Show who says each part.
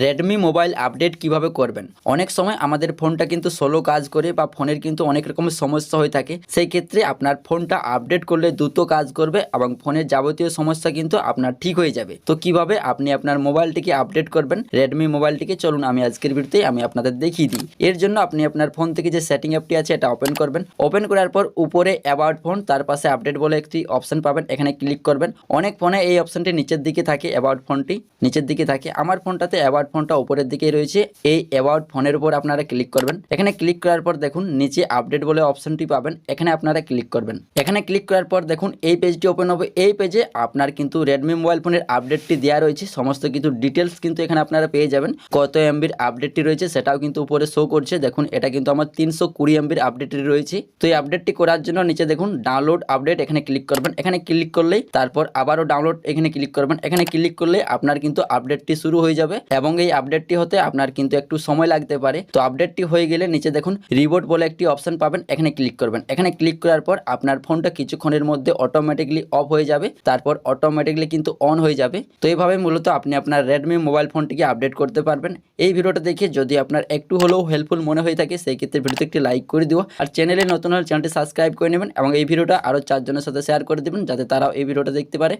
Speaker 1: Redmi mobile update কিভাবে করবেন। অনেক সময় আমাদের ফোনটা কিন্তু স্লো কাজ করে বা ফোনের কিন্তু অনেক রকমের সমস্যা হয়ে থাকে। সেই ক্ষেত্রে আপনার ফোনটা আপডেট করলে দ্রুত কাজ করবে এবং ফোনের যাবতীয় সমস্যা কিন্তু আপনার ঠিক হয়ে যাবে। তো কিভাবে আপনি আপনার মোবাইলটিকে আপডেট করবেন রেডমি মোবাইলটিকে, চলুন আমি আজকের ভিডিওতে আমি আপনাদের দেখিয়ে দিই। এর জন্য আপনি আপনার ফোন থেকে যে সেটিং অ্যাপটি আছে এটা ওপেন করবেন। ওপেন করার পর উপরে অ্যাবাউট ফোন, তার পাশে আপডেট বলে একটি অপশন পাবেন, এখানে ক্লিক করবেন। অনেক ফোনে এই অপশনটি নিচের দিকে থাকে, অ্যাবাউট ফোনটি নিচের দিকে থাকে। আমার ফোনটাতে অ্যাবাউট ফোনটা উপরের দিকেই রয়েছে। এই অ্যাবাউট ফোনের উপর আপনারা ক্লিক করবেন। এখানে ক্লিক করার পর দেখুন নিচে আপডেট বলে অপশনটি পাবেন, এখানে আপনারা ক্লিক করবেন। এখানে ক্লিক করার পর দেখুন এই পেজটি ওপেন হবে। এই পেজে আপনার কিন্তু রেডমি মোবাইল ফোনের আপডেটটি দেওয়া রয়েছে, সমস্ত কিছু ডিটেলস কিন্তু এখানে আপনারা পেয়ে যাবেন। কত এমবির আপডেটটি রয়েছে সেটাও কিন্তু উপরে শো করছে। দেখুন এটা কিন্তু আমার 320 এমবির আপডেটটি রয়েছে। তো এই আপডেটটি করার জন্য নিচে দেখুন ডাউনলোড আপডেট, এখানে ক্লিক করবেন। এখানে ক্লিক করলেই তারপর আবারও ডাউনলোড, এখানে ক্লিক করবেন। এখানে ক্লিক করলে আপনার কিন্তু আপডেটটি শুরু হয়ে যাবে এবং এই আপডেটটি হতে আপনার কিন্তু একটু সময় লাগতে পারে। তো আপডেটটি হয়ে গেলে নিচে দেখুন রিবোট বলে একটি অপশন পাবেন, এখানে ক্লিক করবেন। এখানে ক্লিক করার পর আপনার ফোনটা কিছুক্ষণের মধ্যে অটোমেটিকলি অফ হয়ে যাবে, তারপর অটোমেটিকলি কিন্তু অন হয়ে যাবে। তো এইভাবে মূলত আপনি আপনার রেডমি মোবাইল ফোনটিকে আপডেট করতে পারবেন। এই ভিডিওটা দেখে যদি আপনার একটু হলেও হেল্পফুল মনে হয়ে থাকে সেই ক্ষেত্রে ভিডিওতে একটি লাইক করে দিও, আর চ্যানেলে নতুন হলে চ্যানেলটি সাবস্ক্রাইব করে নেবেন এবং এই ভিডিওটা আরও 4 জনের সাথে শেয়ার করে দেবেন যাতে তারাও এই ভিডিওটা দেখতে পারে।